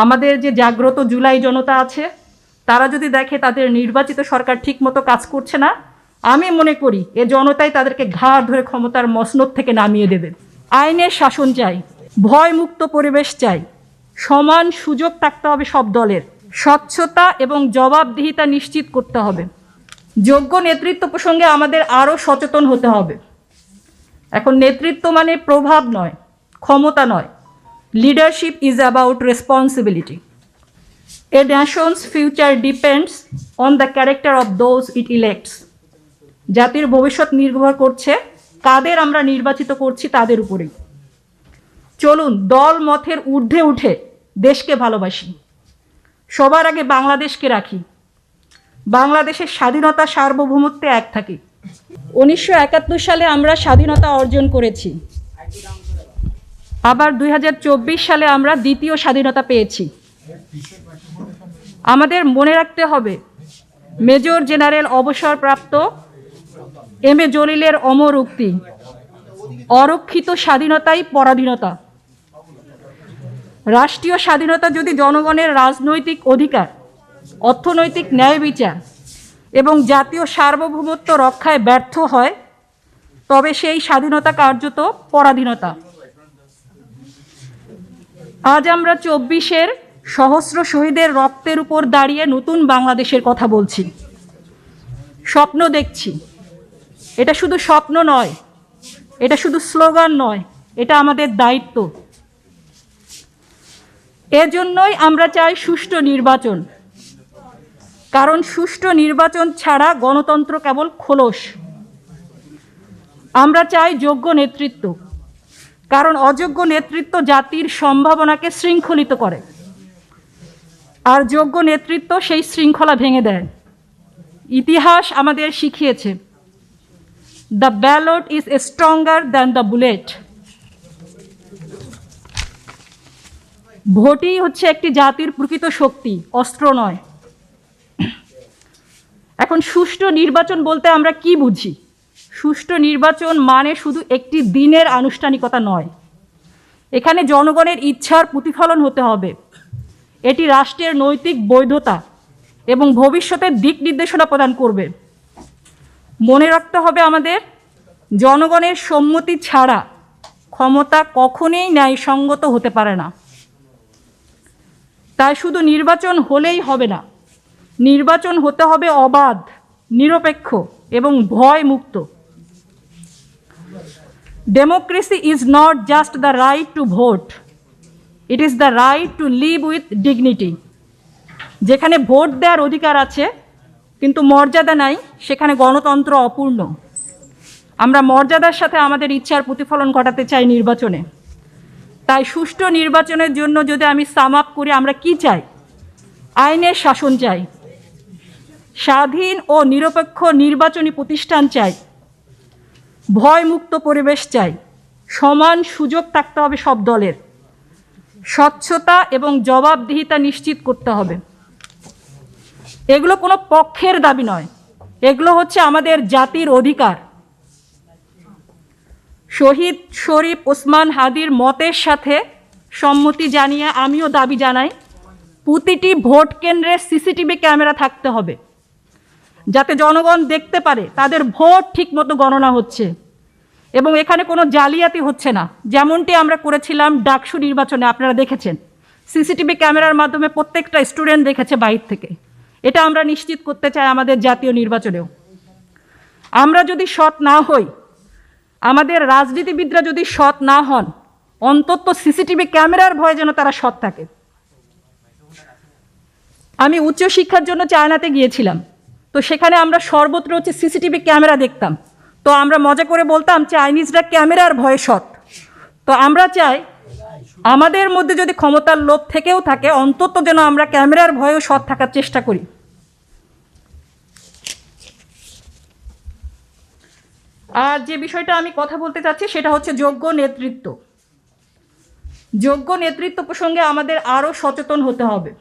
আমাদের যে জাগ্রত জুলাই জনতা আছে, তারা যদি দেখে তাদের নির্বাচিত সরকার ঠিকমতো কাজ করছে না, আমি মনে করি এ জনতাই তাদেরকে ঘাড় ধরে ক্ষমতার মসনদ থেকে নামিয়ে দেবে। আইনের শাসন চাই, ভয়মুক্ত পরিবেশ চাই, সমান সুযোগ থাকতে হবে সব দলের, স্বচ্ছতা এবং জবাবদিহিতা নিশ্চিত করতে হবে। যোগ্য নেতৃত্ব প্রসঙ্গে আমাদের আরও সচেতন হতে হবে। এখন নেতৃত্ব মানে প্রভাব নয়, ক্ষমতা নয়। Leadership is about responsibility. A nation's future depends on the character of those it elects. জাতির ভবিষ্যৎ নির্ভর করছে কাদের আমরা নির্বাচিত করছি তাদের উপরেই। চলুন দল মতের ঊর্ধ্বে উঠে দেশকে ভালোবাসি, সবার আগে বাংলাদেশকে রাখি, বাংলাদেশের স্বাধীনতা সার্বভৌমত্বে এক থাকি। 1971 সালে আমরা স্বাধীনতা অর্জন করেছি, আবার 2024 সালে আমরা দ্বিতীয় স্বাধীনতা পেয়েছি। আমাদের মনে রাখতে হবে মেজর জেনারেল অবসরপ্রাপ্ত এম এ জলিলের অমর উক্তি, অরক্ষিত স্বাধীনতাই পরাধীনতা। রাষ্ট্রীয় স্বাধীনতা যদি জনগণের রাজনৈতিক অধিকার, অর্থনৈতিক ন্যায় বিচার এবং জাতীয় সার্বভৌমত্ব রক্ষায় ব্যর্থ হয়, তবে সেই স্বাধীনতা কার্যত পরাধীনতা। আজ আমরা 24-এর সহস্র শহীদের রক্তের উপর দাঁড়িয়ে নতুন বাংলাদেশের কথা বলছি, স্বপ্ন দেখছি। এটা শুধু স্বপ্ন নয়, এটা শুধু স্লোগান নয়, এটা আমাদের দায়িত্ব। এজন্যই আমরা চাই সুষ্ঠু নির্বাচন, কারণ সুষ্ঠু নির্বাচন ছাড়া গণতন্ত্র কেবল খোলস। আমরা চাই যোগ্য নেতৃত্ব, কারণ অযোগ্য নেতৃত্ব জাতির সম্ভাবনাকে শৃঙ্খলিত করে, আর যোগ্য নেতৃত্ব সেই শৃঙ্খলা ভেঙে দেয়। ইতিহাস আমাদের শিখিয়েছে, the ballot is stronger than the bullet. ভোটই হচ্ছে একটি জাতির প্রকৃত শক্তি, অস্ত্র নয়। এখন সুষ্ঠু নির্বাচন বলতে আমরা কি বুঝি? সুষ্ঠু নির্বাচন মানে শুধু একটি দিনের আনুষ্ঠানিকতা নয়, এখানে জনগণের ইচ্ছার প্রতিফলন হতে হবে। এটি রাষ্ট্রের নৈতিক বৈধতা এবং ভবিষ্যতের দিক নির্দেশনা প্রদান করবে। মনে রাখতে হবে আমাদের, জনগণের সম্মতি ছাড়া ক্ষমতা কখনোই ন্যায়সঙ্গত হতে পারে না। তাই শুধু নির্বাচন হলেই হবে না, নির্বাচন হতে হবে অবাধ, নিরপেক্ষ এবং ভয়মুক্ত। Democracy is not just the right to vote, it is the right to live with dignity. যেখানে ভোট দেওয়ার অধিকার আছে কিন্তু মর্যাদা নাই, সেখানে গণতন্ত্র অপূর্ণ। আমরা মর্যাদার সাথে আমাদের ইচ্ছার প্রতিফলন ঘটাতে চাই নির্বাচনে। তাই সুষ্ঠু নির্বাচনের জন্য যদি আমি সাম আপ করি, আমরা কি চাই? আইনের শাসন চাই, স্বাধীন ও নিরপেক্ষ নির্বাচনী প্রতিষ্ঠান চাই, ভয়মুক্ত পরিবেশ চাই, সমান সুযোগ থাকতে হবে সব দলের, স্বচ্ছতা এবং জবাবদিহিতা নিশ্চিত করতে হবে। এগুলো কোনো পক্ষের দাবি নয়, এগুলো হচ্ছে আমাদের জাতির অধিকার। শহীদ শরীফ ওসমান হাদির মতের সাথে সম্মতি জানিয়ে আমিও দাবি জানাই, প্রতিটি ভোট কেন্দ্রে সিসিটিভি ক্যামেরা থাকতে হবে, যাতে জনগণ দেখতে পারে তাদের ভোট ঠিকমতো গণনা হচ্ছে এবং এখানে কোনো জালিয়াতি হচ্ছে না। যেমনটি আমরা করেছিলাম ডাকসু নির্বাচনে, আপনারা দেখেছেন সিসিটিভি ক্যামেরার মাধ্যমে প্রত্যেকটা স্টুডেন্ট দেখেছে বাইর থেকে। এটা আমরা নিশ্চিত করতে চাই আমাদের জাতীয় নির্বাচনেও। আমরা যদি সৎ না হই, আমাদের রাজনীতিবিদরা যদি সৎ না হন, অন্তত সিসিটিভি ক্যামেরার ভয়ে যেন তারা সৎ থাকে। আমি উচ্চশিক্ষার জন্য চায়নাতে গিয়েছিলাম, তো সেখানে আমরা সর্বত্র হচ্ছে সিসিটিভি ক্যামেরা দেখতাম। তো আমরা মজা করে বলতাম চাইনিজরা ক্যামেরার ভয়ে সৎ। তো আমরা চাই আমাদের মধ্যে যদি ক্ষমতার লোভ থেকেও থাকে, অন্তত যেন আমরা ক্যামেরার ভয়েও সৎ থাকার চেষ্টা করি। আর যে বিষয়টা আমি কথা বলতে চাচ্ছি সেটা হচ্ছে যোগ্য নেতৃত্ব। যোগ্য নেতৃত্ব প্রসঙ্গে আমাদের আরও সচেতন হতে হবে।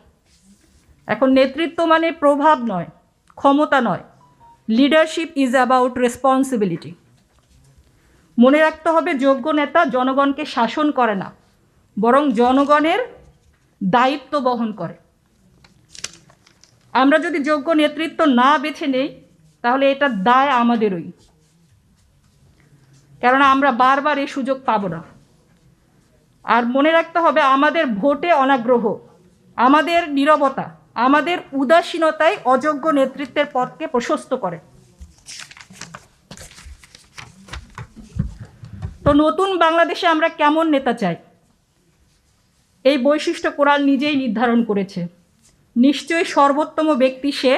এখন নেতৃত্ব মানে প্রভাব নয়, ক্ষমতা নয়। Leadership is about responsibility. মনে রাখতে হবে যোগ্য নেতা জনগণকে শাসন করে না, বরং জনগণের দায়িত্ব বহন করে। আমরা যদি যোগ্য নেতৃত্ব না বেছে নেই তাহলে এটার দায় আমাদেরই, কেননা আমরা বারবার এই সুযোগ পাব না। আর মনে রাখতে হবে, আমাদের ভোটে অনাগ্রহ, আমাদের নীরবতা, আমাদের উদাসীনতাই অযোগ্য নেতৃত্বের পথকে প্রশস্ত করে। তো নতুন বাংলাদেশে আমরা কেমন নেতা চাই, এই বৈশিষ্ট্য কোরআন নিজেই নির্ধারণ করেছে। নিশ্চয়ই সর্বোত্তম ব্যক্তি সে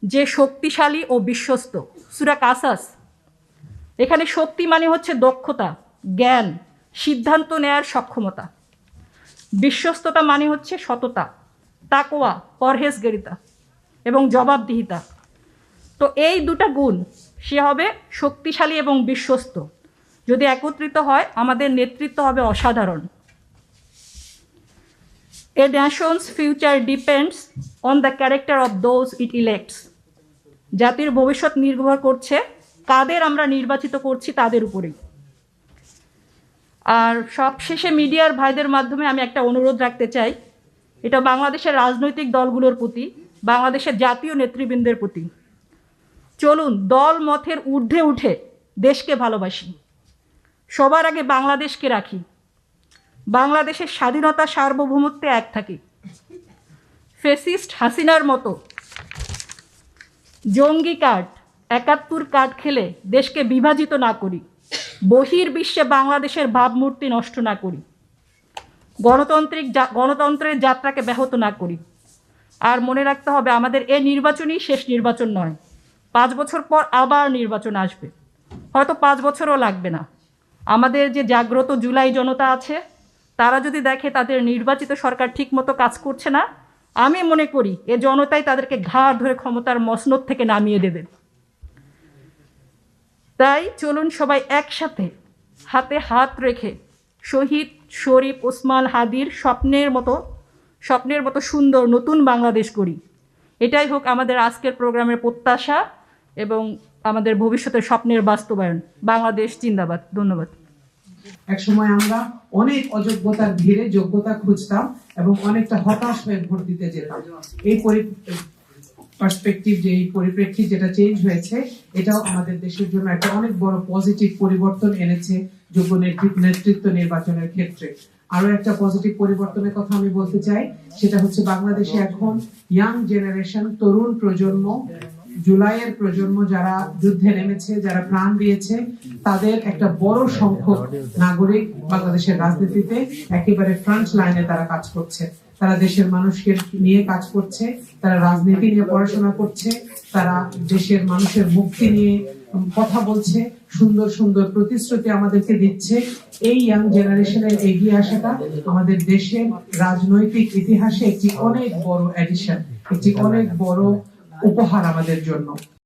যে শক্তিশালী ও বিশ্বস্ত। সূরা কাসাস। এখানে শক্তি মানে হচ্ছে দক্ষতা, জ্ঞান, সিদ্ধান্ত নেয়ার সক্ষমতা। বিশ্বস্ততা মানে হচ্ছে সততা, তাকওয়া, পরহেজগারিতা এবং জবাবদিহিতা। তো এই দুটা গুণ, সে হবে শক্তিশালী এবং বিশ্বস্ত। যদি একত্রিত হয় আমাদের নেতৃত্ব হবে অসাধারণ। A nation's future depends on the character of those it elects. জাতির ভবিষ্যৎ নির্ভর করছে কাদের আমরা নির্বাচিত করছি তাদের উপরেই। আর সবশেষে মিডিয়ার ভাইদের মাধ্যমে আমি একটা অনুরোধ রাখতে চাই, এটা বাংলাদেশের রাজনৈতিক দলগুলোর প্রতি, বাংলাদেশের জাতীয় নেতৃবৃন্দের প্রতি। চলুন দল মতের ঊর্ধ্বে উঠে দেশকে ভালোবাসি, সবার আগে বাংলাদেশকে রাখি, বাংলাদেশের স্বাধীনতা সার্বভৌমত্বে এক থাকি। ফেসিস্ট হাসিনার মতো জঙ্গি কার্ড, ৭১ কার্ড খেলে দেশকে বিভাজিত না করি, বহির্বিশ্বে বাংলাদেশের ভাবমূর্তি নষ্ট না করি, গণতন্ত্রের যাত্রাকে ব্যাহত না করি। আর মনে রাখতে হবে, আমাদের এই নির্বাচনই শেষ নির্বাচন নয়। ৫ বছর পর আবার নির্বাচন আসবে, হয়তো ৫ বছরও লাগবে না। আমাদের যে জাগ্রত জুলাই জনতা আছে, তারা যদি দেখে তাদের নির্বাচিত সরকার ঠিকমতো কাজ করছে না, আমি মনে করি এ জনতাই তাদেরকে ঘাড় ধরে ক্ষমতার মসনদ থেকে নামিয়ে দেবে। তাই চলুন সবাই একসাথে হাতে হাত রেখে শহীদ শরীফ ওসমান হাদির স্বপ্নের মতো সুন্দর নতুন বাংলাদেশ করি। এটাই হোক আমাদের আজকের প্রোগ্রামের প্রত্যাশা এবং আমাদের ভবিষ্যতের স্বপ্নের বাস্তবায়ন। বাংলাদেশ জিন্দাবাদ। ধন্যবাদ। এক সময় আমরা অনেক অযোগ্যতার ভিড়ে যোগ্যতা খুঁজতাম এবং অনেকটা হতাশ হয়ে ভোট দিতে যেতাম। এই পার্সপেক্টিভ, যে এই পরিপ্রেক্ষিত যেটা চেঞ্জ হয়েছে, এটাও আমাদের দেশের জন্য একটা অনেক বড় পজিটিভ পরিবর্তন এনেছে যোগ্য নেতৃত্ব নির্বাচনের ক্ষেত্রে। আরো একটা পজিটিভ পরিবর্তনের কথা আমি বলতে চাই, সেটা হচ্ছে বাংলাদেশে এখন ইয়াং জেনারেশন, তরুণ প্রজন্ম, জুলাইয়ের প্রজন্ম যারা যুদ্ধে নেমেছে, যারা প্রাণ দিয়েছে, তাদের একটা বড় সংখ্যক নাগরিক বাংলাদেশের রাজনীতিতে একেবারে ফ্রন্ট লাইনে তারা কাজ করছে। তারা দেশের মানুষকে নিয়ে কাজ করছে, তারা রাজনীতি নিয়ে পড়াশোনা করছে, তারা দেশের মানুষের মুক্তি নিয়ে কথা বলছে, সুন্দর সুন্দর প্রতিশ্রুতি আমাদেরকে দিচ্ছে। এই ইয়াং জেনারেশনের এগিয়ে আসাটা আমাদের দেশের রাজনৈতিক ইতিহাসে একটি অনেক বড় এডিশন, একটি অনেক বড় উপহার আমাদের জন্য।